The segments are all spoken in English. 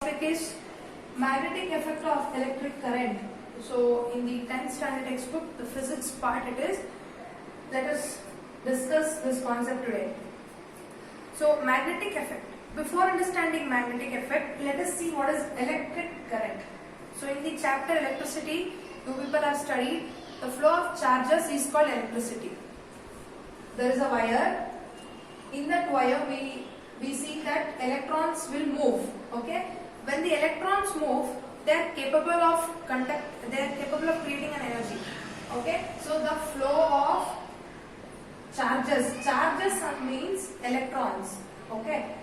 Topic is magnetic effect of electric current. So in the 10th standard textbook, the physics part it is. Let us discuss this concept today. So magnetic effect. Before understanding magnetic effect, let us see what is electric current. So in the chapter electricity, you people have studied the flow of charges is called electricity. There is a wire. In that wire we see that electrons will move. Okay. When the electrons move, they are capable of creating an energy. Okay. So the flow of charges means electrons. Okay.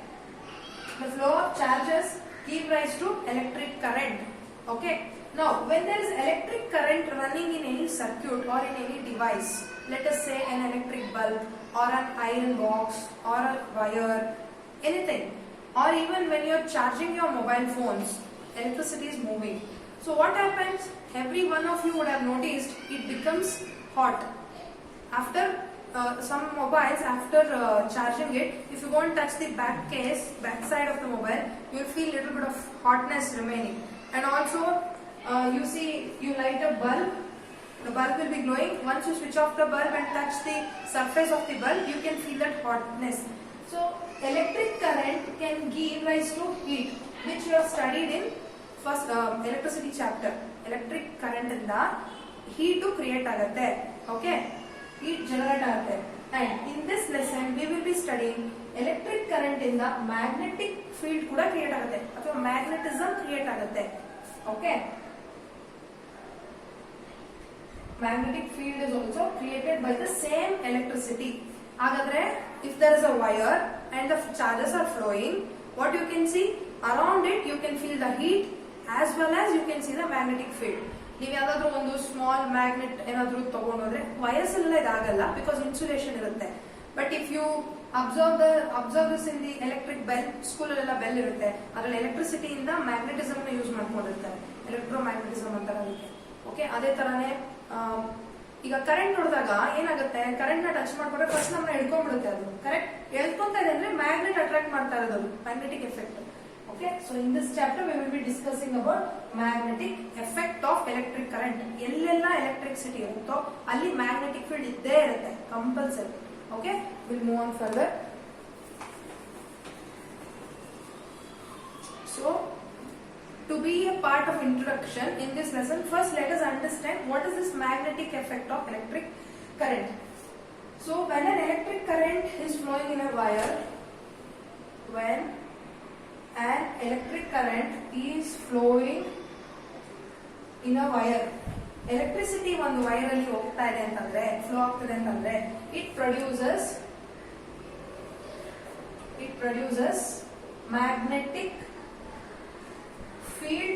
The flow of charges give rise to electric current. Okay. Now, when there is electric current running in any circuit or in any device, let us say an electric bulb or an iron box or a wire, anything, or even when you are charging your mobile phones, electricity is moving. So what happens? Every one of you would have noticed it becomes hot. After some mobiles, after charging it, if you go and touch the back side of the mobile, you will feel little bit of hotness remaining. And also, you see, you light a bulb, the bulb will be glowing. Once you switch off the bulb and touch the surface of the bulb, you can feel that hotness. So, electric current can give rise to heat, which you have studied in first electricity chapter. Electric current inda heat to create agate. Okay? Heat generate agate. And in this lesson, we will be studying electric current inda magnetic field kuda create agate. Athwa magnetism create agate. Okay? Magnetic field is also created by the same electricity. Agadre, if there is a wire and the charges are flowing, what you can see? Around it you can feel the heat as well as you can see the magnetic field. ನೀವು ಯಾವ್ದಾದ್ರು ಒಂದು small magnet ಏನಾದ್ರು ತಗೊಂಡ್ರೆ wires ಎಲ್ಲ ಇದಾಗಲ್ಲ because insulation ಇರುತ್ತೆ. But if you observe this in the electric bell, school ಅಲ್ಲೆಲ್ಲ bell ಇರುತ್ತೆ, ಅದ್ರಲ್ಲಿ ಎಲೆಕ್ಟ್ರಿಸಿಟಿಯಿಂದ ಮ್ಯಾಗ್ನೆಟಿಸಮ್ ನ ಯೂಸ್ ಮಾಡ್ಕೊಂಡಿರ್ತಾರೆ, ಎಲೆಕ್ಟ್ರೋ ಮ್ಯಾಗ್ನೆಟಿಸಮ್ ಅಂತ ಅದಕ್ಕೆ. ಓಕೆ, ಅದೇ ತರಾನೇ ಈಗ ಕರೆಂಟ್ ನೋಡಿದಾಗ ಏನಾಗುತ್ತೆ, ಕರೆಂಟ್ ನ ಟಚ್ ಮಾಡ್ಕೊಂಡ್ರೆ ಫಸ್ಟ್ ನಮ್ಮನ್ನ ಎಳ್ಕೊಂಡ್ಬಿಡುತ್ತೆ. ಅದು ಕರೆಕ್ಟ್ ಎಳ್ಕೊಂತ ಇದೆ ಅಂದ್ರೆ ಮ್ಯಾಗ್ನೆಟ್ ಅಟ್ರಾಕ್ಟ್ ಮಾಡ್ತಾ ಇರೋದು, magnetic effect. Okay, so in this chapter we will be discussing about magnetic effect of electric current. ಎಲ್ಲೆಲ್ಲ electricity ಇರುತ್ತೋ ಅಲ್ಲಿ magnetic field ಇದ್ದೇ ಇರುತ್ತೆ, compulsory. Okay, we'll move on further. So, to be a part of introduction in this lesson, first let us understand what is this magnetic effect of electric current. So, when an electric current is flowing in a wire, when an electric current is flowing in a wire, electricity ಒಂದು wire ಅಲ್ಲಿ ಹೋಗ್ತಾ ಇದೆ ಅಂತಂದ್ರೆ, flow ಆಗ್ತಿದೆ ಅಂತಂದ್ರೆ, it produces magnetic field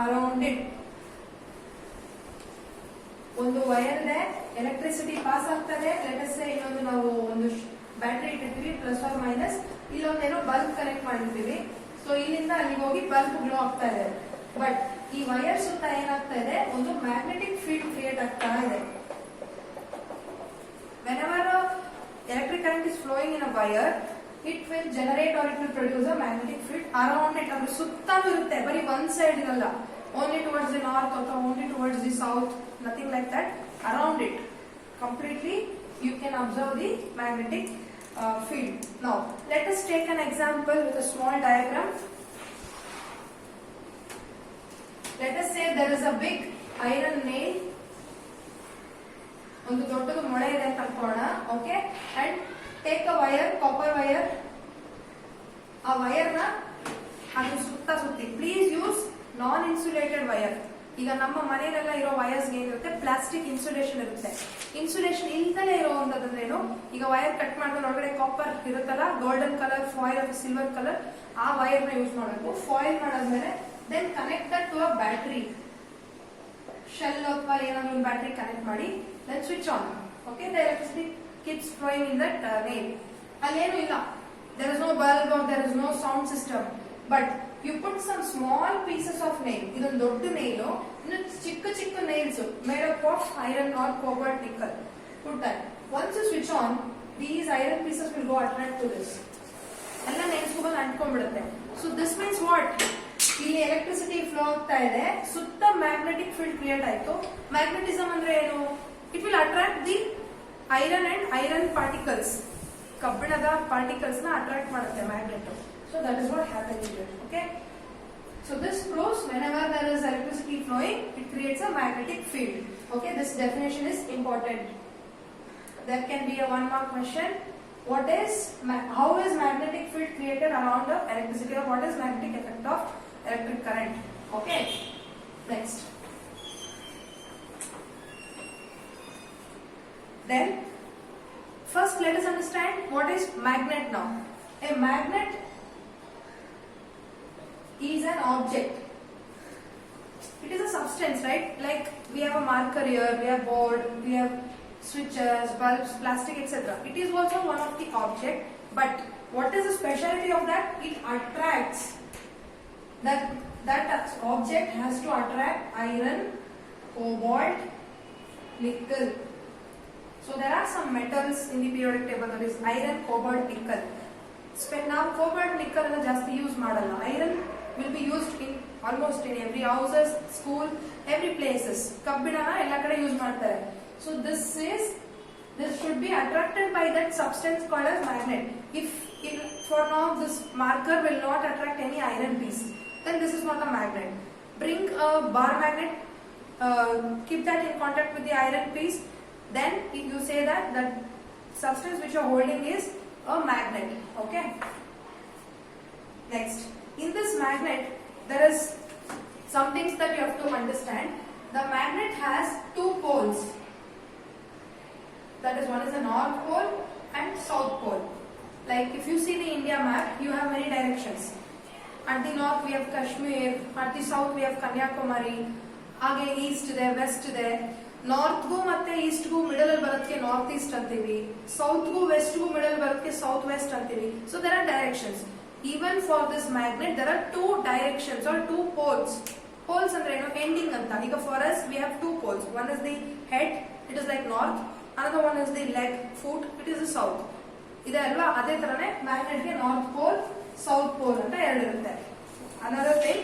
around it. ಒಂದು wire ಇದೆ, electricity pass ಆಗ್ತದೆ. ಲೆಟ್ ಅಸ್ ಸೇ ಇನ್ನೊಂದು ನಾವು ಒಂದು ಬ್ಯಾಟರಿ ಇಟ್ಟಿರ್ತೀವಿ, ಪ್ಲಸ್ ಆರ್ ಮೈನಸ್, ಇಲ್ಲೊಂದೇನೋ ಬಲ್ಬ್ ಕನೆಕ್ಟ್ ಮಾಡಿರ್ತೀವಿ. ಸೊ ಇಲ್ಲಿಂದ ಅಲ್ಲಿಗೆ ಹೋಗಿ ಬಲ್ಬ್ ಗ್ಲೋ ಆಗ್ತಾ ಇದೆ. ಬಟ್ ಈ ವೈರ್ ಸುತ್ತ ಏನಾಗ್ತಾ ಇದೆ, ಒಂದು ಮ್ಯಾಗ್ನೆಟಿಕ್ ಫೀಲ್ಡ್ ಕ್ರಿಯೇಟ್ ಆಗ್ತಾ ಇದೆ. Whenever electric current is flowing in a wire, it will generate or it will produce a magnetic field around it. ಅಂದ್ರೆ ಸುತ್ತಾನು ಇರುತ್ತೆ, ಬರೀ ಒನ್ ಸೈಡ್ ಇರಲ್ಲ, only towards the north or only towards the south, nothing like that. Around it completely you can observe the magnetic field. Now let us take an example with a small diagram. Let us say there is a big iron nail, ಒಂದು ದೊಡ್ಡದು ಮೊಳೆ ಇದೆ ಅಂತ ಅನ್ಕೋಣ. Okay, and take a wire, copper wire, ಆ wire ನ ಅದು ಸುತ್ತಿ. Please use non insulated wire. ಈಗ ನಮ್ಮ ಮನೆಯಲ್ಲೆಲ್ಲ ಇರೋ ವೈರ್ಸ್ ಏನಿರುತ್ತೆ, ಪ್ಲಾಸ್ಟಿಕ್ ಇನ್ಸುಲೇಷನ್ ಇರುತ್ತೆ. ಇನ್ಸುಲೇಷನ್ ಇಲ್ದಲೇ ಇರೋವಂತಂದ್ರೇನು, ಈಗ ವೈರ್ ಕಟ್ ಮಾಡಿದ್ರೆ ಒಳಗಡೆ ಕಾಪರ್ ಇರುತ್ತಲ್ಲ, ಗೋಲ್ಡನ್ ಕಲರ್ ಫಾಯಿಲ್ ಅಥವಾ ಸಿಲ್ವರ್ ಕಲರ್, ಆ ವೈರ್ ನ ಯೂಸ್ ಮಾಡಬೇಕು. ಫಾಯಿಲ್ ಮಾಡಾದ್ಮೇಲೆ then connected to a battery, cell ಅಥವಾ ಏನಾದ್ರು ಬ್ಯಾಟರಿ ಕನೆಕ್ಟ್ ಮಾಡಿ, then switch on. Okay, the electricity keeps flowing in that nail. Allenu illa, there is no bulb or there is no sound system, but you put some small pieces of nail. Idon doddu nail, innu chikka nails made up of iron or cobalt nickel. Put that. Once you switch on, these iron pieces will go attract to this. ಎಲ್ಲ ನೆನ್ಸ್ಕೊಂಡು ಅಂಟ್ಕೊಂಡ್ಬಿಡುತ್ತೆ. So this means what, flow ಆಗ್ತಾ ಇದೆ, ಸುತ್ತ magnetic field create ಆಯ್ತು. Magnetism ಅಂದ್ರೆ ಏನು? It will attract the iron and iron particles, ಕಬ್ಬಿಣದ ಪಾರ್ಟಿಕಲ್ಸ್ ನ ಅಟ್ರಾಕ್ಟ್ ಮಾಡುತ್ತೆ magnet. So that is what happens here. Okay, so this proves whenever there is electricity flowing, it creates a magnetic field. Okay, this definition is important. There can be a 1 mark question. How is magnetic field created around the electricity, or what is magnetic effect of electric current? Okay, next. Then first let us understand what is magnet now. A magnet is an object. It is a substance, right? Like we have a marker here, we have board, we have switches, bulbs, plastic, etc. It is also one of the object, but what is the specialty of that? It attracts. That object has to attract iron, cobalt, nickel. So there are some metals in the periodic table, that is iron, cobalt, nickel. Now cobalt, nickel alla jasti use madalla. Iron will be used in almost in every houses, school, every places. Kabbinana ella kade use ಮಾಡ್ತಾರೆ. So this should be attracted by that substance called as magnet. If for now this marker will not attract any iron piece, then this is not a magnet. Bring a bar magnet, keep that in contact with the iron piece, then you say that substance which you are holding is a magnet. Okay. Next, in this magnet there is some things that you have to understand. The magnet has 2 poles. That is, one is the north pole and south pole. Like if you see the India map, you have many directions. At the north we have Kashmir, at the south we have Kanyakumari, ಹಾಗೆ East ಇದೆ, West ಇದೆ. ನಾರ್ತ್ಗೂ ಮತ್ತೆ ಈಸ್ಟ್ಗೂ middle ಅಲ್ಲಿ ಬರೋದಕ್ಕೆ north east ಅಂತೀವಿ, ಸೌತ್ಗೂ ವೆಸ್ಟ್ಗೂ middle ಬರೋದಕ್ಕೆ ಸೌತ್ ವೆಸ್ಟ್ ಅಂತೀವಿ. So there are directions. Even for this magnet there are 2 directions or 2 poles. Poles ಅಂದ್ರೆ ಏನು? ಎಂಡಿಂಗ್ ಅಂತ. ಈಗ for us we have 2 poles. One is the head, it is like north. Another one is the leg, foot, it is the south. ಇದೆ ಅಲ್ವಾ? ಅದೇ ತರನೇ magnet ಗೆ north pole, south pole ಅಂತ ಎರಡು ಇರುತ್ತೆ. Another thing,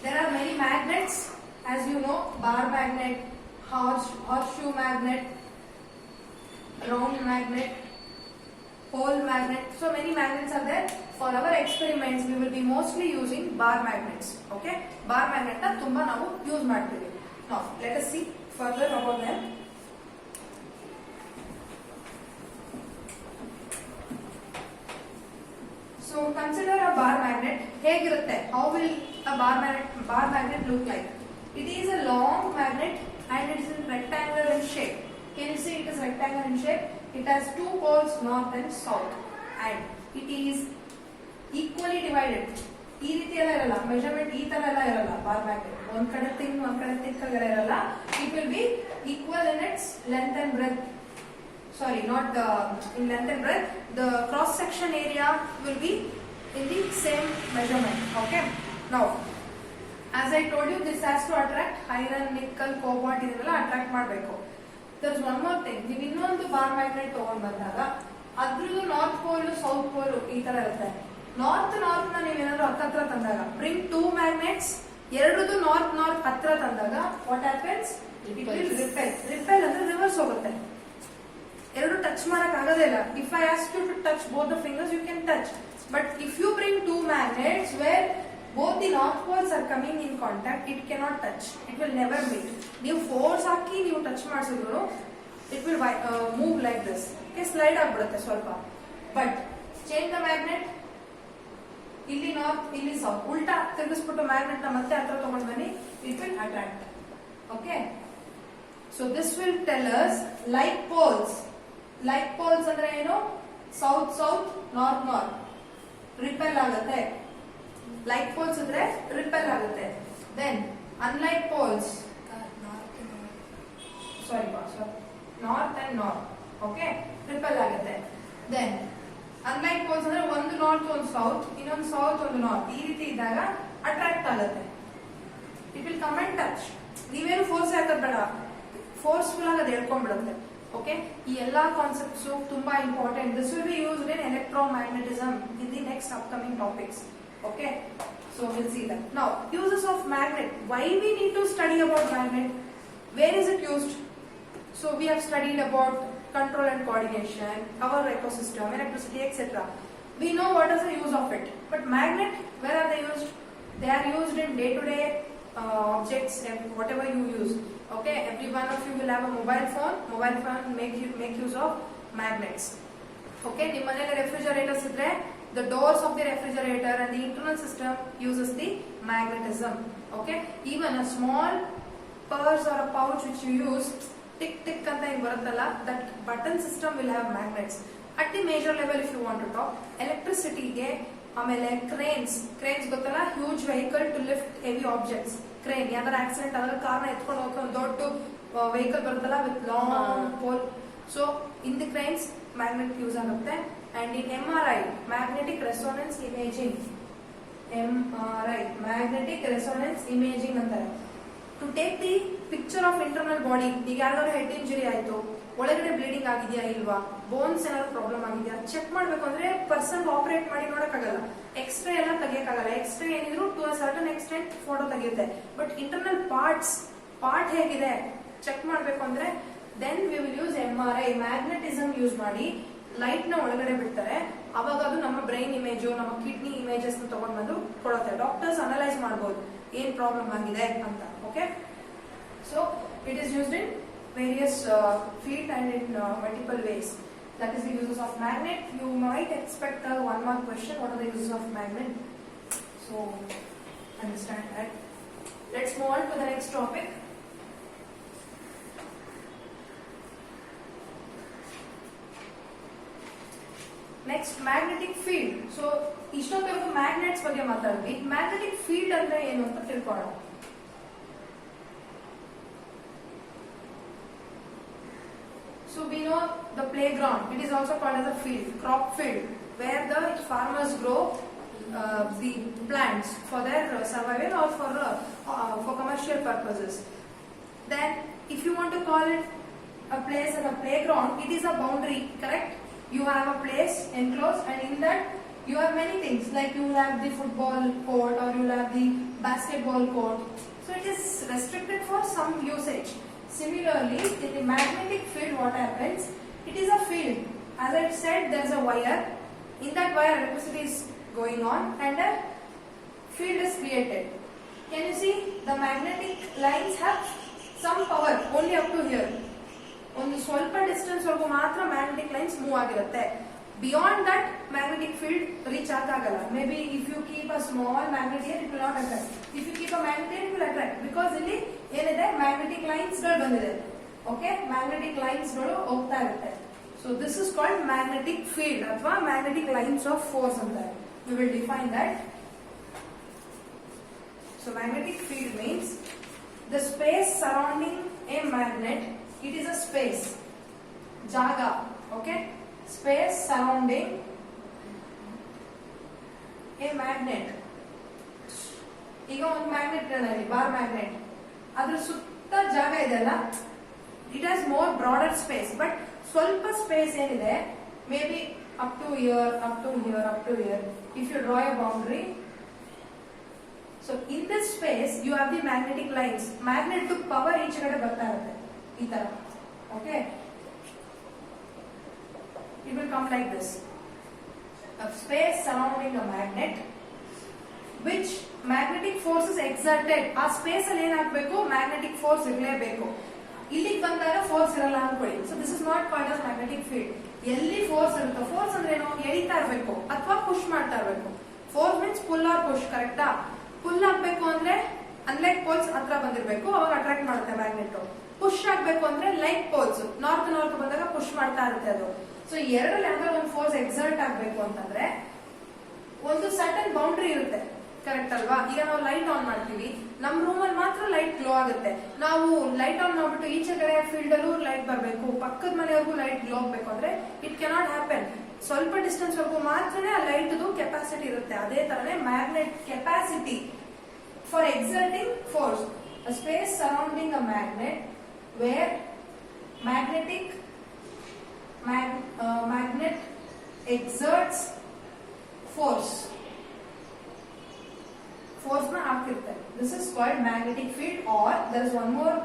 there are many magnets, as you know, bar magnet, horseshoe magnet, round magnet, pole magnet. So many magnets are there. For our experiments we will be mostly using bar magnets. Okay, bar magnet na tumba ನಾವು use ಮಾಡ್ತೀವಿ. Now let us see further about them. So consider a bar magnet. ಹೇಗಿರುತ್ತೆ? How will a bar magnet look like? It is a long magnet and it is in rectangular in shape. Can you see it is rectangular in shape? It has 2 poles, north and south, and it is equally divided. ಈ ರೀತಿ ಎಲ್ಲ ಇರಲ್ಲ, measurement ಈ ತರ ಎಲ್ಲ ಇರಲ್ಲ. Bar magnet ಒಂದ್ ಕಡೆ ತಿನ್ ಒಂದ್ ಕಡೆ thick ಎಲ್ಲ ಇರಲ್ಲ. It will be equal in its length and breadth. Sorry, not in length and breadth. The cross section area will be in the same measurement. Okay. Now, as I told you, this has to attract iron, nickel, cobalt. ಇದೆಲ್ಲ attract ಮಾಡಬೇಕು. There is one more thing. ನೀವು ಇನ್ನೊಂದು bar magnet ತಗೊಂಡ್ ಬಂದಾಗ ಅದ್ರದ್ದು north pole, south pole ಈ ತರ ಇರುತ್ತೆ. ನಾರ್ತ್ ನ ನೀವೇನಾದ್ರು ಹತ್ರ ತಂದಾಗ, ಬ್ರಿಂಗ್ 2 magnets, ಎರಡದು ನಾರ್ತ್ ಹತ್ರ ತಂದಾಗ what happens? It will repel ಅಂದ್ರೆ ರಿವರ್ಸ್ ಹೋಗುತ್ತೆ. ಎರಡು ಟಚ್ ಮಾಡಕ್ ಆಗೋದೇ ಇಲ್ಲ. If I ask you to touch both the fingers, you can touch. But if you bring 2 magnets where both the north poles are coming in contact, it cannot touch. It will never meet. ನೀವು force ಹಾಕಿ ನೀವು touch ಮಾಡಿಸಿದ್ರು it will move like this. Okay, slide ಆಗ್ಬಿಡುತ್ತೆ ಸ್ವಲ್ಪ. But change the magnet, ಇಲ್ಲಿ north ಇಲ್ಲಿ south, ಉಲ್ಟಾ ತಿರುಗಿಸ್ಬಿಟ್ಟು magnet ನ ಮತ್ತೆ ಹತ್ರ ತಗೊಂಡ್ ಬನ್ನಿ, it will attract. Okay, so this will tell us like poles. Like poles ಅಂದ್ರೆ ಏನು? ಸೌತ್ ನಾರ್ತ್ ರಿಪೆಲ್ ಆಗುತ್ತೆ. Like poles ಅಂದ್ರೆ ರಿಪೆಲ್ ಆಗುತ್ತೆ. Then unlike poles, north and north, okay, repel ಆಗುತ್ತೆ. Then unlike poles ಅಂದ್ರೆ ಒಂದು ನಾರ್ತ್ ಒಂದು south, ಇನ್ನೊಂದು ಸೌತ್ ಒಂದು ನಾರ್ತ್, ಈ ರೀತಿ ಇದ್ದಾಗ ಅಟ್ರಾಕ್ಟ್ ಆಗುತ್ತೆ. It will come and touch. ನೀವೇನು ಫೋರ್ಸ್ ಹಾಕೋದ್ ಬೇಡ, ಫೋರ್ಸ್ಫುಲ್ ಆಗಿ ಅದು ಹೇಳ್ಕೊಂಡ್ಬಿಡುತ್ತೆ. ಓಕೆ, ಈ ಎಲ್ಲಾ ಕಾನ್ಸೆಪ್ಟ್ಸ್ ತುಂಬಾ important. This will be used in electromagnetism in the next upcoming topics. Okay, so So we'll see that. Now, uses of magnet. Why we need to study about magnet? Where is it used? So we have studied about control and coordination, our ecosystem, electricity, etc. We know what is the use of it. But magnet, where are they used? They are used in day-to-day objects, whatever you use. Okay, every one of you will have a mobile phone. Mobile phone make use of magnets. Okay, the manele refrigerators idre, the doors of the refrigerator and the internal system uses the magnetism. Okay, even a small purse or a pouch which you use, tick tick anta hinge baruttalla, that button system will have magnets. At the major level, if you want to talk, electricity ge amele cranes gottalla, huge vehicle to lift heavy objects. Crane yadar accident adala car na etkondu hogo doddu vehicle baruttalla with long pole. So in the cranes magnet use agutte. And in MRI, magnetic resonance imaging, MRI, magnetic resonance imaging antare, to take the picture of internal body. ಈಗ ಯಾರಿಗಾದ್ರೂ head injury ಆಯ್ತು, ಒಳಗಡೆ bleeding ಆಗಿದೆಯಾ ಇಲ್ವಾ, bones ಏನಾದ್ರು problem ಆಗಿದೆಯಾ check ಮಾಡ್ಬೇಕು ಅಂದ್ರೆ ಪರ್ಸನ್ ಆಪರೇಟ್ ಮಾಡಿ ನೋಡಕ್ಕಾಗಲ್ಲ, ಎಕ್ಸ್ರೇ ಎಲ್ಲ ತೆಗಿಯಕ್ಕಾಗಲ್ಲ. ಎಕ್ಸ್ರೇ ಏನಿದ್ರು to a certain extent photo ತೆಗೆಯುತ್ತೆ. ಬಟ್ ಇಂಟರ್ನಲ್ ಪಾರ್ಟ್ ಹೇಗಿದೆ ಚೆಕ್ ಮಾಡ್ಬೇಕು ಅಂದ್ರೆ then we will use MRI, magnetism use ಮಾಡಿ ಲೈಟ್ ನ ಒಳಗಡೆ ಬಿಡ್ತಾರೆ. ಅವಾಗ ಅದು ನಮ್ಮ ಬ್ರೈನ್ ಇಮೇಜ್, ನಮ್ಮ ಕಿಡ್ನಿ ಇಮೇಜಸ್ ತಗೊಂಡ್ ಬಂದು ಕೊಡುತ್ತೆ. ಡಾಕ್ಟರ್ಸ್ ಅನಲೈಸ್ ಮಾಡಬಹುದು ಏನ್ ಪ್ರಾಬ್ಲಮ್ ಆಗಿದೆ ಅಂತ. Okay, so it is used in various field and in multiple ways. That is the uses of magnet. You might expect a 1 mark question. What are the uses of magnet? So understand that. Let's move on to the next topic. Next, magnetic field. So ಇಷ್ಟೊತ್ತವರೆಗೂ magnets ಬಗ್ಗೆ ಮಾತಾಡಿದ್ವಿ. Magnetic field ಅಂದ್ರೆ ಏನು ಅಂತ ತಿಳ್ಕೊಳ್ಳೋಣ. So we know the playground. It is also called as a field, crop field, where the farmers grow the plants for their survival or for commercial purposes. Then, if you want to call it a place as a playground, it is a boundary, correct? You have a place enclosed, and in that you have many things, like you have the football court or you have the basketball court. So it is restricted for some usage. Similarly, in the magnetic field, what happens? It is a field. As I said, there is a wire. In that wire, electricity is going on and a field is created. Can you see? The magnetic lines have some power only up to here. Only ಸ್ವಲ್ಪ distance ವರೆಗೂ ಮಾತ್ರ magnetic lines move ಆಗಿರುತ್ತೆ. Beyond that, magnetic field reach ಆಗಲ್ಲ. Maybe if you keep a small magnet here, it will not attract. If you keep a magnet here, it will attract because ಇಲ್ಲಿ ಏನಿದೆ magnetic lines ಗಳು ಬಂದಿದೆ. Okay, magnetic lines ಗಳು ಹೋಗ್ತಾ ಇರುತ್ತೆ. So this is called magnetic field ಅಥವಾ magnetic lines of force ಅಂತಾರೆ. We will define that. So magnetic field means the space surrounding a magnet. It is a space, jaga. Okay, space surrounding a magnet. ಈಗ ಒಂದು magnet ಅಲ್ಲಿ bar magnet, ಅದ್ರ ಸುತ್ತ ಜಾಗ ಇದೆಲ್ಲ, it has more broader space. But ಸ್ವಲ್ಪ space ಏನಿದೆ, maybe up to here, up to here, up to here. If you draw a boundary, so in this space you have the magnetic lines. Magnet power ಈಚೆ ಕಡೆ ಬರ್ತಾ ಇರುತ್ತೆ ಈ ತರ. Okay, it will come like this: a space surrounding a magnet which magnetic force is exerted. ಆ space ಅಲ್ಲಿ ಏನಾಗಬೇಕು, magnetic force ಇರಲೇಬೇಕು. ಇಲ್ಲಿಗೆ ಬಂದಾಗ ಫೋರ್ಸ್ ಇರಲ್ಲ ಅನ್ಕೊಳ್ಳಿ. So this is not called as magnetic field. ಎಲ್ಲಿ ಫೋರ್ಸ್ ಇರುತ್ತೋ, ಫೋರ್ಸ್ ಅಂದ್ರೆ ಏನು, ಎಳಿತಾ ಇರಬೇಕು ಅಥವಾ ಪುಷ್ ಮಾಡ್ತಾ ಇರಬೇಕು. Force means pull or push, ಕರೆಕ್ಟಾ? ಪುಲ್ ಆಗ್ಬೇಕು ಅಂದ್ರೆ ಅನ್ಲೈಕ್ ಪೋಲ್ಸ್ ಹತ್ರ ಬಂದಿರಬೇಕು, ಅವಾಗ ಅಟ್ರಾಕ್ಟ್ ಮಾಡುತ್ತೆ ಮ್ಯಾಗ್ನೆಟ್. ಪುಷ್ ಆಗ್ಬೇಕು ಅಂದ್ರೆ ಲೈಕ್ ಪೋಲ್ಸ್ ನಾರ್ತ್ ಬಂದಾಗ ಪುಷ್ ಮಾಡ್ತಾ ಇರುತ್ತೆ ಅದು. ಸೊ ಎರಡರಲ್ಲಿ ಯಾವ್ದಾದ್ರು ಒಂದು ಫೋರ್ಸ್ ಎಕ್ಸರ್ಟ್ ಆಗ್ಬೇಕು ಅಂತಂದ್ರೆ ಒಂದು ಸರ್ಟನ್ ಬೌಂಡ್ರಿ ಇರುತ್ತೆ, ಕರೆಕ್ಟ್ ಅಲ್ವಾ? ಈಗ ನಾವು ಲೈಟ್ ಆನ್ ಮಾಡ್ತೀವಿ, ನಮ್ ರೂಮ್ ಅಲ್ಲಿ ಮಾತ್ರ ಲೈಟ್ ಗ್ಲೋ ಆಗುತ್ತೆ. ನಾವು ಲೈಟ್ ಆನ್ ಮಾಡ್ಬಿಟ್ಟು ಈಚೆ ಕಡೆ ಫೀಲ್ಡ್ ಅಲ್ಲೂ ಲೈಟ್ ಬರಬೇಕು, ಪಕ್ಕದ ಮನೆಯವ್ರಿಗೂ ಲೈಟ್ ಗ್ಲೋ ಆಗ್ಬೇಕು ಅಂದ್ರೆ ಇಟ್ ಕೆನಾಟ್ ಹ್ಯಾಪನ್. ಸ್ವಲ್ಪ ಡಿಸ್ಟೆನ್ಸ್ ವರೆಗೂ ಮಾತ್ರನೇ ಆ ಲೈಟ್ ಕೆಪಾಸಿಟಿ ಇರುತ್ತೆ. ಅದೇ ತರನೇ magnet capacity for exerting force, a space surrounding a magnet where magnet exerts force. Force ನ ಹಾಕಿರ್ತಾರೆ. This is called magnetic field or there is one more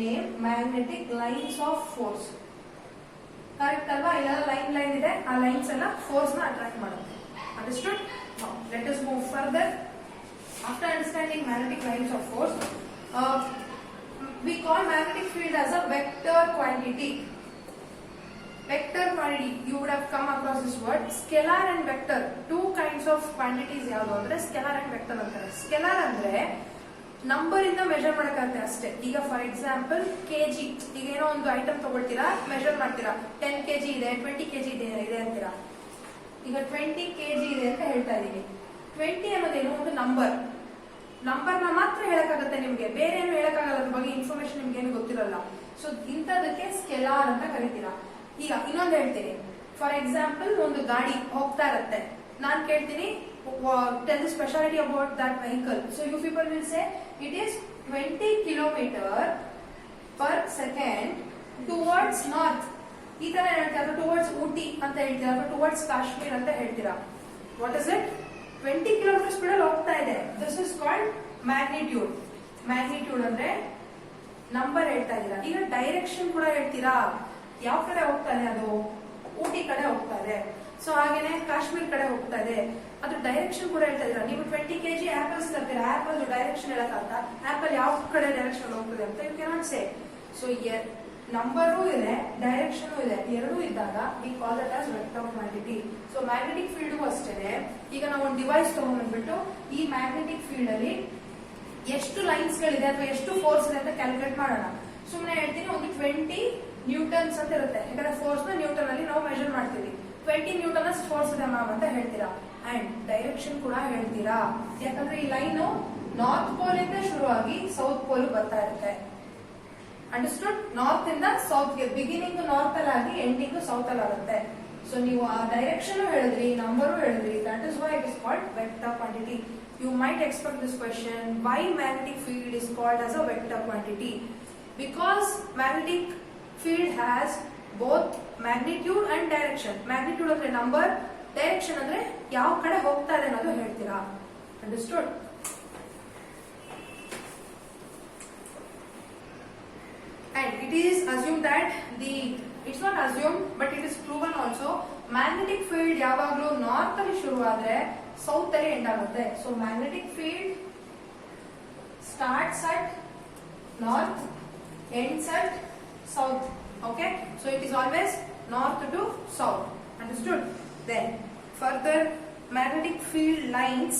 name magnetic lines of force. Correct ಅಲ್ವಾ? ಇಲ್ಲೆಲ್ಲ line ಇದೆ, ಆ lines ಎಲ್ಲ force ನ attract ಮಾಡುತ್ತೆ. Understood? Let us move further. After understanding magnetic lines of force, we call magnetic field as a vector quantity. Vector quantity, you would have come across this word. Scalar and vector, two kinds of quantities ಯಾವುದು ಅಂದ್ರೆ scalar and vector ಅಂತಾರೆ. Scalar ಅಂದ್ರೆ number ಇಂದ measure ಮಾಡಕ್ಕಾಗುತ್ತೆ ಅಷ್ಟೇ. ಈಗ for example KG, ಈಗ ಏನೋ ಒಂದು ಐಟಮ್ ತಗೊಳ್ತೀರಾ, ಮೆಜರ್ ಮಾಡ್ತೀರಾ, 10 kg ಇದೆ, 20 kg ಇದೆ ಅಂತೀರಾ. ಈಗ 20 kg ಇದೆ ಅಂತ ಹೇಳ್ತಾ ಇದೀನಿ. 20 ಅನ್ನೋದೇನು ಒಂದು ನಂಬರ್ ನ ಮಾತ್ರ ಹೇಳಕ್ಕಾಗುತ್ತೆ ನಿಮ್ಗೆ, ಬೇರೆ ಏನು ಹೇಳಕ್ಕಾಗಲ್ಲ, ಅದ್ರ ಬಗ್ಗೆ ಇನ್ಫಾರ್ಮೇಶನ್ ನಿಮ್ಗೆ ಏನು ಗೊತ್ತಿರಲ್ಲ. ಸೊ ಇಂಥದಕ್ಕೆ ಸ್ಕೆಲಾರ್ ಅಂತ ಕರಿತೀರಾ. ಈಗ ಇನ್ನೊಂದು ಹೇಳ್ತೀನಿ, ಫಾರ್ ಎಕ್ಸಾಂಪಲ್ ಒಂದು ಗಾಡಿ ಹೋಗ್ತಾ ಇರುತ್ತೆ, ನಾನ್ ಕೇಳ್ತೀನಿ tell the speciality about that vehicle. So you people will say it is 20 km/s towards north. ಈ ತರ ಹೇಳ್ತೀರಾ, ಟುವರ್ಡ್ಸ್ ಊಟಿ ಅಂತ ಹೇಳ್ತೀರಾ, ಟುವರ್ಡ್ಸ್ ಕಾಶ್ಮೀರ್ ಅಂತ ಹೇಳ್ತೀರಾ. What is it? 20 km speed ಅಲ್ಲಿ ಹೋಗ್ತಾ ಇದೆ. This is called magnitude. Magnitude ಅಂದ್ರೆ ನಂಬರ್ ಹೇಳ್ತಾ ಇದೀರಾ. ಈಗ ಡೈರೆಕ್ಷನ್ ಕೂಡ ಹೇಳ್ತೀರಾ, ಯಾವ ಕಡೆ ಹೋಗ್ತಾ ಇದೆ, ಅದು ಊಟಿ ಕಡೆ ಹೋಗ್ತಾ ಇದೆ. ಸೊ ಹಾಗೇನೆ ಕಾಶ್ಮೀರ್ ಕಡೆ ಹೋಗ್ತಾ ಇದೆ, ಅದು ಡೈರೆಕ್ಷನ್ ಕೂಡ ಹೇಳ್ತಾ ಇದೀರಾ. ನೀವು 20 kg ಆಪಲ್ಸ್ ತರ್ತೀರಾ, ಆಪಲ್ ಡೈರೆಕ್ಷನ್ ಹೇಳಕ್ಕಾಗತ್ತಾ? ಆಪಲ್ ಯಾವ ಕಡೆ ಡೈರೆಕ್ಷನ್ ಹೋಗ್ತದೆ ಅಂತ you cannot say. So number ಇದೆ, ಡೈರೆಕ್ಷನ್ ಇದೆ, ಎರಡೂ ಇದ್ದಾಗ we call that as vector quantity. So magnetic field ಅಷ್ಟೇ. ಈಗ ನಾವು ಒಂದು ಡಿವೈಸ್ ತಗೊಂಡ್ಬಂದ್ಬಿಟ್ಟು ಈ ಮ್ಯಾಗ್ನೆಟಿಕ್ ಫೀಲ್ಡ್ ಅಲ್ಲಿ ಎಷ್ಟು ಲೈನ್ಸ್ ಗಳಿದೆ ಅಥವಾ ಎಷ್ಟು ಫೋರ್ಸ್ ಇದೆ ಅಂತ ಕ್ಯಾಲ್ಕುಲೇಟ್ ಮಾಡೋಣ. ಸುಮ್ಮನೆ ಹೇಳ್ತೀನಿ, ಒಂದು 20 ನ್ಯೂಟನ್ಸ್ ಅಂತ ಇರುತ್ತೆ, ಯಾಕಂದ್ರೆ ಫೋರ್ಸ್ ನ ನ್ಯೂಟನ್ ಅಲ್ಲಿ ನಾವು ಮೆಜರ್ ಮಾಡ್ತೀವಿ. 20 ನ್ಯೂಟನ್ ಫೋರ್ಸ್ ಇದೆ ಮ್ಯಾಮ್ ಅಂತ ಹೇಳ್ತೀರಾ, ಅಂಡ್ ಡೈರೆಕ್ಷನ್ ಕೂಡ ಹೇಳ್ತೀರಾ. ಯಾಕಂದ್ರೆ ಈ ಲೈನ್ ನಾರ್ತ್ ಪೋಲ್ ಇಂದ ಶುರುವಾಗಿ ಸೌತ್ ಪೋಲ್ ಬರ್ತಾ ಇರುತ್ತೆ. ಅಂಡರ್ಸ್ಟುಡ್? ನಾರ್ತ್ ಇಂದ ಸೌತ್ ಗೆ, ಬಿಗಿನಿಂಗ್ ನಾರ್ತ್ ಅಲ್ಲಿ ಆಗಿ ಎಂಡಿಂಗ್ ಸೌತ್ ಅಲ್ಲಿ ಆಗುತ್ತೆ. ಸೊ ನೀವು ಆ ಡೈರೆಕ್ಷನ್ ಹೇಳಿದ್ರಿ, ನಂಬರು ಹೇಳಿದ್ರಿ, that is why it is called vector quantity. You might expect this question, why magnetic field is called as a vector quantity? Because magnetic field has both magnitude and direction. Magnitude ಅಂದ್ರೆ number, direction ಅಂದ್ರೆ ಯಾವ ಕಡೆ ಹೋಗ್ತಾ ಇದೆ ಅನ್ನೋದು ಹೇಳ್ತೀರಾ. Understood? And it is assumed that it's not assumed but it is proven also, magnetic field ಯಾವಾಗಲೂ north ಅಲ್ಲಿ ಶುರುವಾದ್ರೆ ಸೌತ್ ಅಲ್ಲಿ ಎಂಡ್ ಆಗುತ್ತೆ. So magnetic field starts at north, ends at south. Okay, so it is always north to south. Understood? Then further, magnetic field lines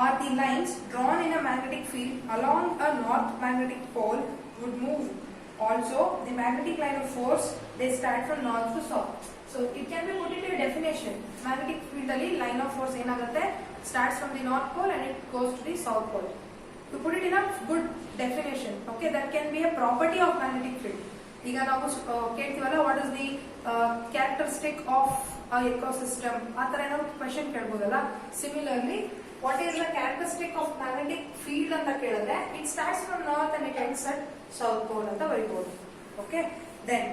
are the lines drawn in a magnetic field along a north magnetic pole would move. Also, the magnetic line of force, they start from north to south. So it can be put into a definition. Magnetic field ali line of force enagutte, starts from the north pole and it goes to the south pole. To put it in a good definition, okay, that can be a property of magnetic field. ಈಗ ನಾವು ಕೇಳ್ತೀವಲ್ಲ, what is the characteristic of ecosystem, ಆ ತರ ಏನೋ question ಕೇಳ್ಬೋದಲ್ಲ. Similarly, what is the characteristic of magnetic field ಅಂತ ಕೇಳಿದ್ರೆ, it starts from north and it ends at south pole ಅಂತ ಬರೀಬಹುದು. ಓಕೆ, ದೆನ್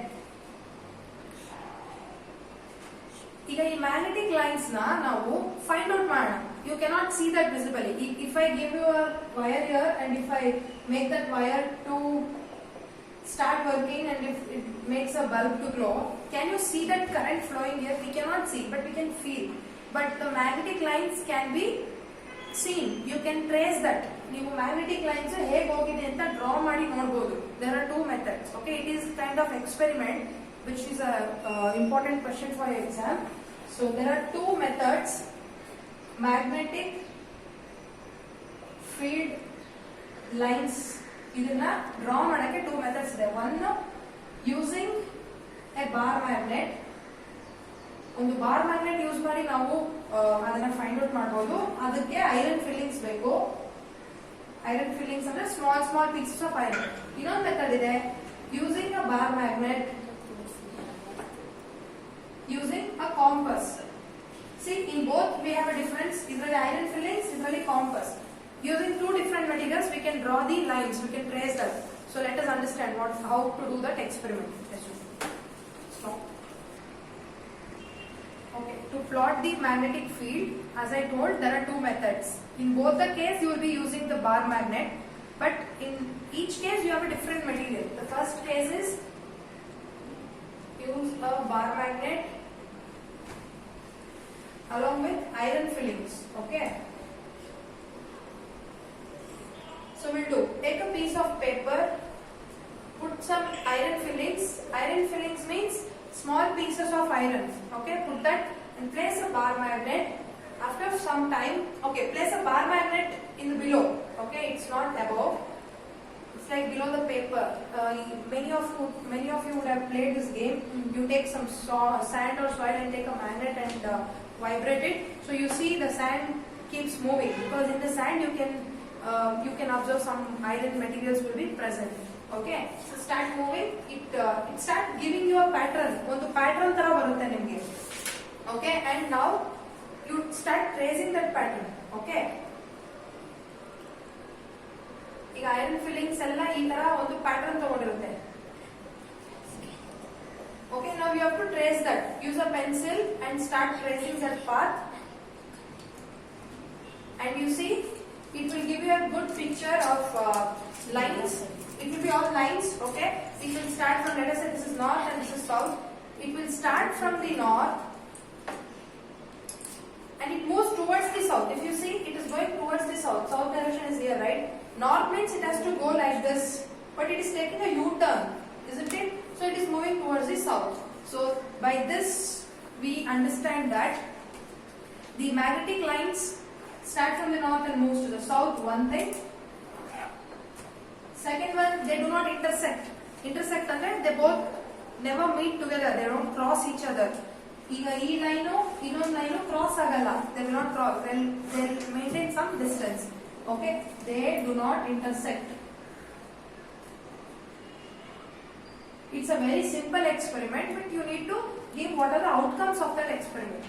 ಈಗ ಈ ಮ್ಯಾಗ್ನೆಟಿಕ್ ಲೈನ್ಸ್ ನ ನಾವು ಫೈಂಡ್ ಔಟ್ ಮಾಡೋಣ. You cannot see that visibly. If I give you a wire here and if I make that wire to start working and if it makes a bulb to glow, can you see that current flowing here? We cannot see, but we can feel. But the magnetic lines can be seen. You can trace that. ನೀವು magnetic lines ಹೇಗೆ ಹೋಗಿದೆ ಅಂತ draw ಮಾಡಿ ನೋಡಬಹುದು. There are two methods. Okay, it is kind of experiment which is a important question for your exam. So there are two methods. Magnetic field lines, ಇದನ್ನ draw ಮಾಡಕ್ಕೆ two methods ಇದೆ. One, using A bar magnet. ಒಂದು bar magnet use ಮಾಡಿ ನಾವು ಅದನ್ನ find out ಮಾಡಬಹುದು. ಅದಕ್ಕೆ iron fillings ಬೇಕು. ಐರನ್ ಫಿಲ್ಲಿಂಗ್ಸ್ ಅಂದ್ರೆ small small pieces of iron. ಇನ್ನೊಂದು ಮೆಥಡ್ ಇದೆ, using a bar magnet using a campus. C, in both V have a difference. ಇದರಲ್ಲಿ ಐರನ್ ಫಿಲ್ಲಿಂಗ್ಸ್, ಇದರಲ್ಲಿ campus. Using two different materials, we can draw the lines, we can trace that. So let us understand how to do that experiment. Okay, to plot the magnetic field, as I told, there are two methods. In both the case, you will be using the bar magnet, but in each case you have a different material. The first case is use a bar magnet along with iron fillings. Okay. So we'll do, take a piece of paper, put some iron fillings. Iron fillings means small pieces of iron. Okay, put that and place a bar magnet. After some time, okay, place a bar magnet in the below. Okay, it's not above. It's like below the paper. Many of you would have played this game. You take some sand or soil and take a magnet and vibrate it. So you see the sand keeps moving because in the sand you can observe some iron materials will be present. Okay, so start moving. It start giving you a pattern. One pattern tara barutte nimge. Okay, and now you start tracing that pattern. Okay. ಈಗ iron fillings ಎಲ್ಲ ಈ ತರ ಒಂದು pattern ತಗೊಂಡಿರುತ್ತೆ. Okay, now you have to trace that. Use a pencil and start tracing that path. And you see, it will give you a good picture of lines. It will be all lines. Okay, it will start from, let us say this is north and this is south. It will start from the north and it moves towards the south. If you see, it is going towards the south. South direction is here, right? North means it has to go like this, but it is taking a U-turn, isn't it? So it is moving towards the south. So by this we understand that the magnetic lines start from the north and moves to the south. One thing. Second one, they do not intersect. Intersect ಅಂದ್ರೆ they both never meet together. They don't cross each other. ಈಗ ಈ line ಇನ್ನೊಂದು line cross ಆಗಲ್ಲ. They will not cross. They'll maintain some distance. Okay, they do not intersect. It's a very simple experiment, but you need to give what are the outcomes of that experiment.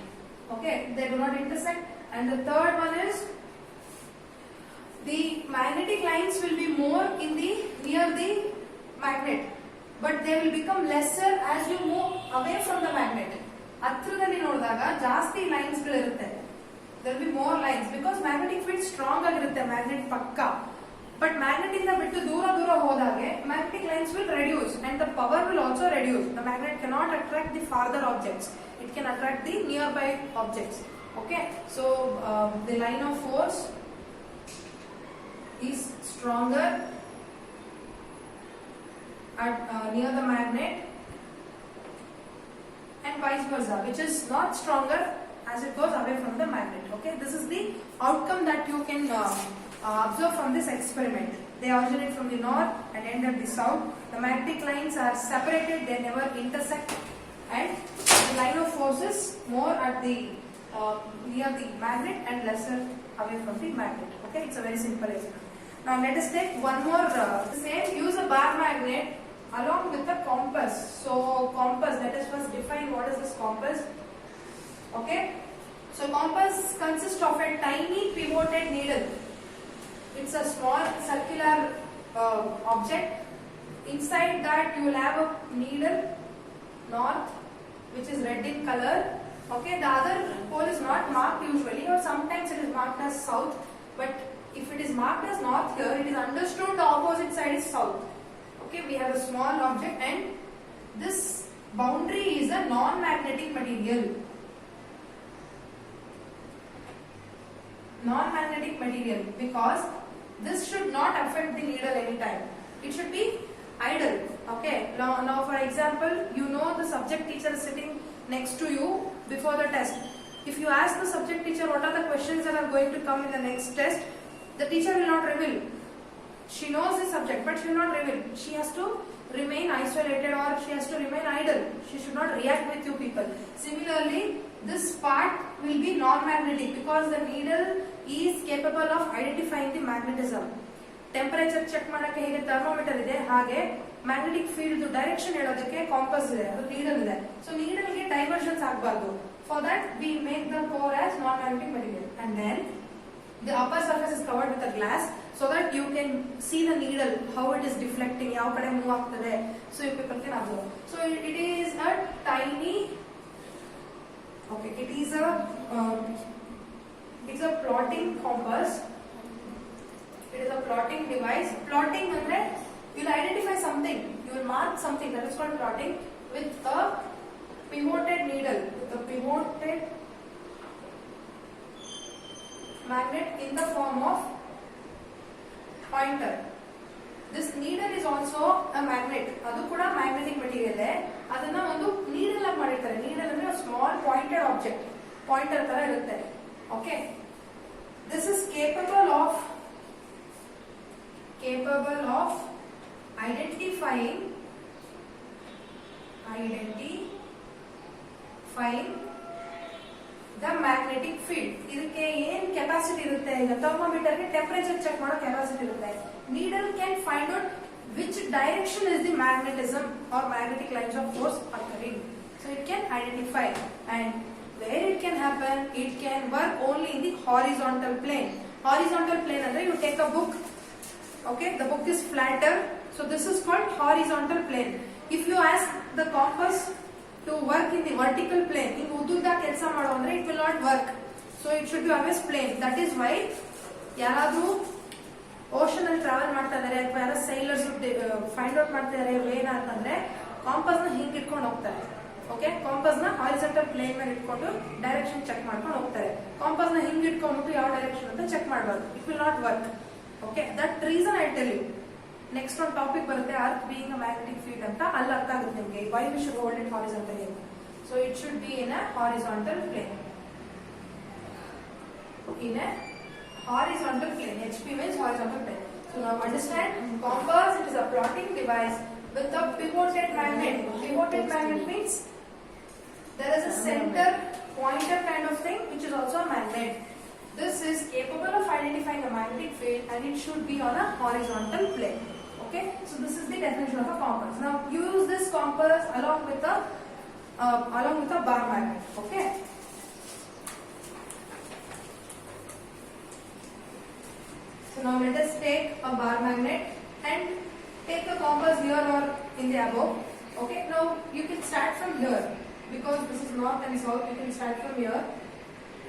Okay, they do not intersect. And the third one is the magnetic lines will be more in the near the magnet, but they will become lesser as you move away from the magnet. ಹತ್ತಿರದಲ್ಲಿ ನೋಡಿದಾಗ ಜಾಸ್ತಿ lines ಗಳಿರುತ್ತೆ. There will be more lines because magnetic field strong ಆಗಿರುತ್ತೆ, magnet ಪಕ್ಕ. But magnet ಇಂದ ಬಿಟ್ಟು ದೂರ ಹೋದಾಗೆ magnetic lines will reduce and the power will also reduce. The magnet cannot attract the farther objects. It can attract the nearby objects. Okay, so the line of force is stronger at near the magnet and vice versa, which is not stronger as it goes away from the magnet. Okay, this is the outcome that you can observe from this experiment. They originate from the north and end at the south. The magnetic lines are separated; they never intersect, and the line of force is more at the near the magnet and lesser away from the magnet. Okay, it's a very simple experiment. Now let us take one more. Same, use a bar magnet along with the compass. So compass, let us first define what is this compass. Okay, so compass consists of a tiny pivoted needle. It's a small circular object. Inside that you will have a needle, north, which is red in color. Okay, the other pole is not marked usually, or sometimes it is marked as south, but if it is marked as north here, it is understood the opposite side is south. Okay, we have a small object and this boundary is a non-magnetic material. Non-magnetic material because this should not affect the needle anytime. It should be idle. Okay, now for example, you know the subject teacher is sitting next to you before the test. If you ask the subject teacher what are the questions that are going to come in the next test, the teacher will not reveal. She knows the subject, but she will not reveal. She has to remain isolated or she has to remain idle. She should not react with you people. Similarly, this part will be non-magnetic because the needle is capable of identifying the magnetism. Temperature check ಮಾಡಕ್ಕೆ ಹೇಗೆ thermometer ಇದೆ ಹಾಗೆ magnetic field direction ಹೇಳೋದಕ್ಕೆ compass ಇದೆ, ಅದು needle ಇದೆ. So needle ಗೆ diversions ಆಗಬಾರದು. For that we make the core as non-magnetic material and then the upper surface is covered with a glass so that you can see the needle how it is deflecting, ಯಾವ ಕಡೆ move ಆಗ್ತದೆ, so you people can observe. So it is a tiny Okay, it's a plotting compass. It is a plotting device. Plotting andre you will identify something, you will mark something, that is called plotting, with a pivoted needle, with a pivoted magnet in the form of pointer. This needle is also a magnet. ಅದು ಕೂಡ magnetic material. ಅದನ್ನ ಒಂದು needle ಆಗಿ ಮಾಡಿರ್ತಾರೆ. Needle ಅಂದ್ರೆ small pointed object, pointer ತರ ಇರುತ್ತೆ. Okay, this is capable of identifying the magnetic field. ಇದಕ್ಕೆ ಏನು ಕೆಪಾಸಿಟಿ ಇರುತ್ತೆ, ಈಗ ಥರ್ಮೋಮೀಟರ್ ಗೆ ಟೆಂಪರೇಚರ್ ಚೆಕ್ ಮಾಡೋ ಕೆಪಾಸಿಟಿ ಇರುತ್ತೆ. Needle can find out which direction is the magnetism or magnetic lines of force occurring. So it can identify, and where it can happen, it can work only in the horizontal plane. Horizontal plane andre you take a book, okay, the book is flatter, so this is called horizontal plane. If you ask the compass to work in the vertical plane, in ududda ಕೆಲಸ ಮಾಡು ಅಂದ್ರೆ it will not work. So it should be always plane. That is why ಯಾರಾದ್ರೂ ocean ಅಲ್ಲಿ travel ಮಾಡ್ತಾ ಇದಾರೆ ಅಥವಾ ಯಾರೋ ಸೈಲರ್ಸ್ find out ಮಾಡ್ತಾ ಇದಾರೆ ವೇನ ಅಂತಂದ್ರೆ ಕಾಂಪಸ್ ನ ಹಿಂಗ್ ಇಟ್ಕೊಂಡು ಹೋಗ್ತಾರೆ. ಓಕೆ, ಕಾಂಪಸ್ ನ ಹಾರಿಜಾಂಟಲ್ ಪ್ಲೇನ್ ಮೇಲೆ ಇಟ್ಕೊಂಡು ಡೈರೆಕ್ಷನ್ ಚೆಕ್ ಮಾಡ್ಕೊಂಡು ಹೋಗ್ತಾರೆ. ಕಾಂಪಸ್ ನ ಹಿಂಗ್ ಇಟ್ಕೊಂಡ್ಬಿಟ್ಟು ಯಾವ ಡೈರೆಕ್ಷನ್ ಅಂತ ಚೆಕ್ ಮಾಡಬಾರ್ದು, it will not work. Okay, that reason I tell you. Next ಒಂದು ಟಾಪಿಕ್ ಬರುತ್ತೆ, earth being a magnetic field ಅಂತ. ಅಲ್ಲಿ ಅರ್ಥ ಆಗುತ್ತೆ ನಿಮಗೆ why we should hold it horizontally ಅಂತ. So it should be in a horizontal plane. In a horizontal plane, HP means horizontal plane. So now understand, compass, it is a plotting device with a pivoted magnet. Pivoted magnet means there is a center pointer kind of thing which is also a magnet. This is capable of identifying a magnetic field and it should be on a horizontal plane. Okay, so this is the definition of a compass. Now you use this compass along with a bar magnet. Okay. So now let us take a bar magnet and take a compass here or in the above. Okay, now you can start from here because this is north and south. You can start from here.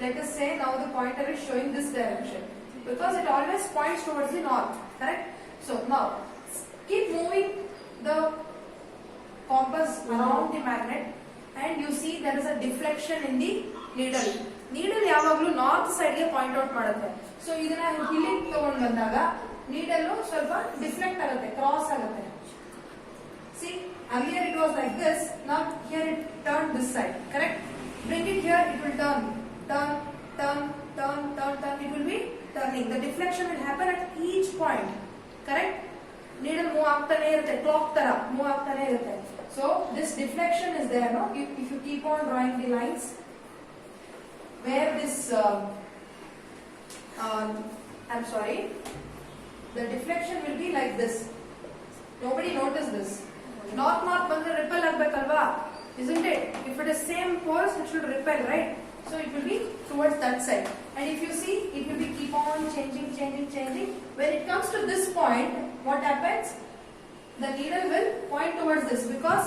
Let us say now the pointer is showing this direction because it always points towards the north, correct? So now keep moving the compass around the magnet and you see there is a deflection in the needle. Needle ಯಾವಾಗಲೂ north side ಗೆ point out ಮಾಡುತ್ತೆ. So ಇದನ್ನ ಇಲ್ಲಿಗೆ ತಗೊಂಡು ಬಂದಾಗ needle ಸ್ವಲ್ಪ deflect ಆಗುತ್ತೆ, cross ಆಗುತ್ತೆ. See, earlier it was like this, now here it turned this side, correct? Bring it here, it will turn, it will be turning. The deflection will happen at each point, correct? Needle move ಆಗ್ತಾನೆ ಇರುತ್ತೆ, clock ತರ move ಆಗ್ತಾನೆ ಇರುತ್ತೆ. So this deflection is there, no? If you keep on drawing the lines where this I'm sorry, the deflection will be like this. Nobody noticed this. North ಬಂದ್ರೆ repel ಆಗ್ಬೇಕಲ್ವಾ, isn't it? If it is same force, it should repel, right? So it will be towards that side. And if you see, it will be keep on changing. When it comes to this point, what happens? The needle will point towards this because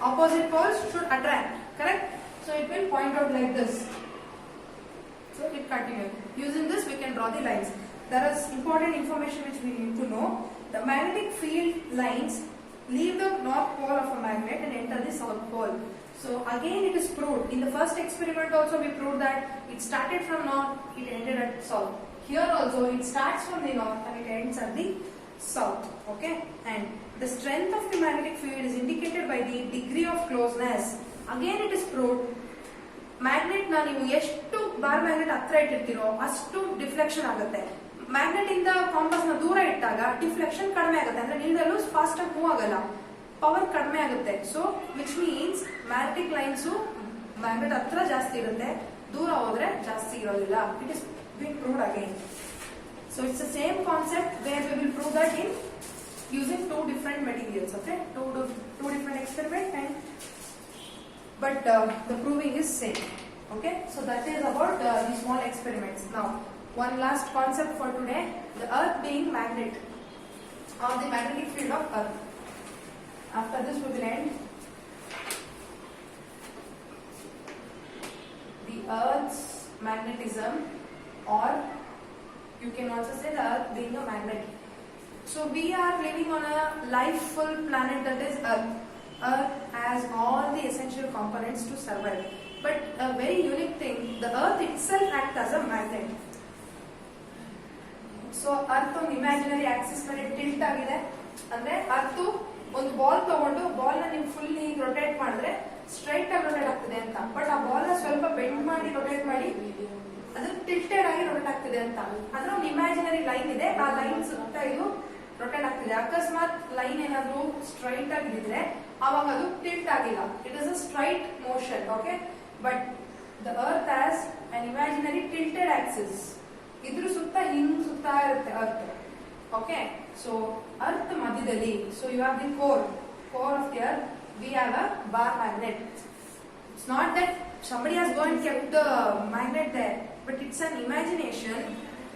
opposite poles should attract, correct? So it will point out like this. So it continues. Using this, we can draw the lines. There is important information which we need to know. The magnetic field lines leave the north pole of a magnet and enter the south pole. So again, it is proved. In the first experiment also, we proved that it started from north, it ended at south. Here also, it starts from the north and it ends at the south. Okay, and the strength of the magnetic field is indicated by the degree of closeness. Again, it is proved. Magnet ನ ನೀವು ಎಷ್ಟು bar magnet ಹತ್ರ ಇಟ್ಟಿರ್ತೀರೋ ಅಷ್ಟು deflection ಆಗುತ್ತೆ. Magnet ಇಂದ campus ನ ದೂರ ಇಟ್ಟಾಗ ಡಿಫ್ಲೆಕ್ಷನ್ ಕಡಿಮೆ ಆಗುತ್ತೆ, ಅಂದ್ರೆ ನೀಡಲು ಫಾಸ್ಟ್ ಆಗಿ ಮೂವ್ ಆಗಲ್ಲ, ಪವರ್ ಕಡಿಮೆ ಆಗುತ್ತೆ. So which means magnetic lines magnet ಹತ್ರ ಜಾಸ್ತಿ ಇರುತ್ತೆ, ದೂರ ಹೋದ್ರೆ ಜಾಸ್ತಿ ಇರೋದಿಲ್ಲ. It is been proved again. So it's the same concept where we will prove that in using two different materials. Okay, two different experiments, and but the proving is same. Okay, so that is about the small experiments. Now one last concept for today, the earth being magnet or the magnetic field of earth. After this we will end. Earth's magnetism, or you can also say the Earth being a magnet. So we are living on a life-full planet that is Earth. Earth has all the essential components to survive. But a very unique thing, the Earth itself acts as a magnet. So Earth on imaginary axis ಮೇಲೆ tilt ಆಗಿದೆ ಅಂದ್ರೆ Earth ಒಂದು ball ತಗೊಂಡು ball ನ ನೀವು full ಹೀಗೆ rotate ಮಾಡಿದ್ರೆ straight ಆಗಿ ರೊಟೇಟ್ ಆಗ್ತಿದೆ ಅಂತ. ಬಟ್ ಆ ಬಾಲ್ ನ ಸ್ವಲ್ಪ ಬೆಂಡ್ ಮಾಡಿ ರೊಟೇಟ್ ಮಾಡಿ ಅದು ಟಿಲ್ಟೆಡ್ ಆಗಿ ರೊಟೇಟ್ ಆಗ್ತಿದೆ ಅಂತ. ಅಂದ್ರೆ ಒಂದು ಇಮ್ಯಾಜಿನರಿ ಲೈನ್ ಇದೆ, ಆ ಲೈನ್ ಸುತ್ತ ಇದು ರೊಟೇಟ್ ಆಗ್ತಿದೆ. ಅಕಸ್ಮಾತ್ ಲೈನ್ ಏನಾದ್ರು ಸ್ಟ್ರೈಟ್ ಆಗಿದ್ರೆ ಅವಾಗ ಅದು ಟಿಲ್ಟ್ ಆಗಿಲ್ಲ. It is a straight motion. Okay, but the earth has an imaginary tilted axis. ಇದ್ರ ಸುತ್ತ ಹಿಂಗ್ ಸುತ್ತಾ ಇರುತ್ತೆ ಅರ್ತ್. ಓಕೆ, ಸೊ ಅರ್ತ್ ಮಧ್ಯದಲ್ಲಿ, so you have the core of the earth, we have a bar magnet. It's not that somebody has gone and kept the magnet there, but it's an imagination.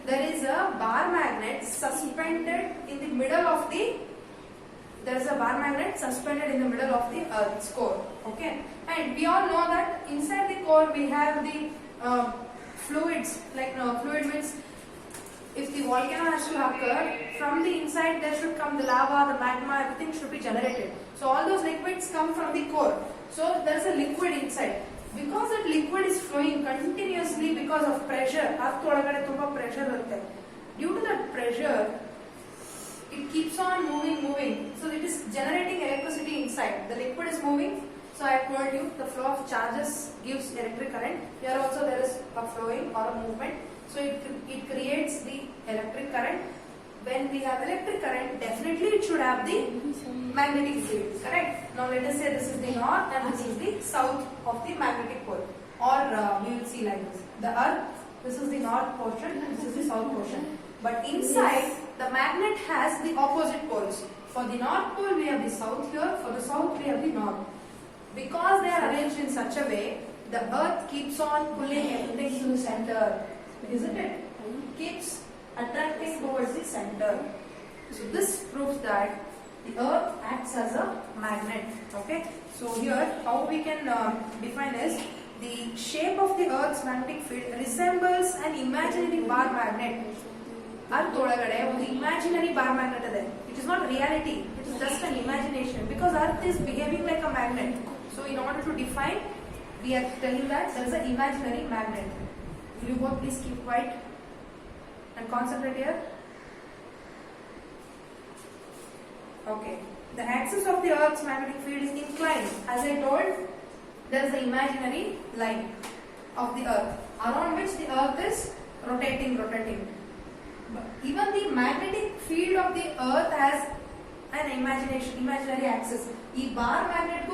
There is a bar magnet suspended in the middle of the Earth's core. Okay, and we all know that inside the core we have the fluids. Like fluid means if the volcano has to occur, from the inside there should come the lava, the magma, everything should be generated. So all those liquids come from the core. So there is a liquid inside. Because that liquid is flowing continuously because of pressure, earth ಒಳಗಡೆ ತುಂಬಾ pressure ಇರುತ್ತೆ. Due to that pressure, it keeps on moving. So it is generating electricity inside. The liquid is moving. So I told you the flow of charges gives electric current. Here also there is a flowing or a movement. So it creates the electric current. When we have electric current, definitely it should have the magnetic field. Correct? Now let us say this is the north and this is the south of the magnetic pole. Or we will see like this. The earth, this is the north portion and this is the south portion. But inside, the magnet has the opposite poles. For the north pole, we have the south here. For the south, we have the north. Because they are arranged in such a way, the earth keeps on pulling everything to the center. Isn't it? It keeps attracting towards the center. So this proves that the earth acts as a magnet. Okay. So here, how we can define is the shape of the earth's magnetic field resembles an imaginary bar magnet. Earth ಒಳಗಡೆ ಒಂದು imaginary bar magnet ಇದೆ. It is not reality. It is just an imagination because earth is behaving like a magnet. So in order to define, we are telling that there is an imaginary magnet. Will you both please keep quiet and concentrate here? Okay. The axis of the earth's magnetic field is inclined. As I told, there is an imaginary line of the earth around which the earth is rotating. But even the magnetic field of the earth has an imaginary axis. ಈ bar magnet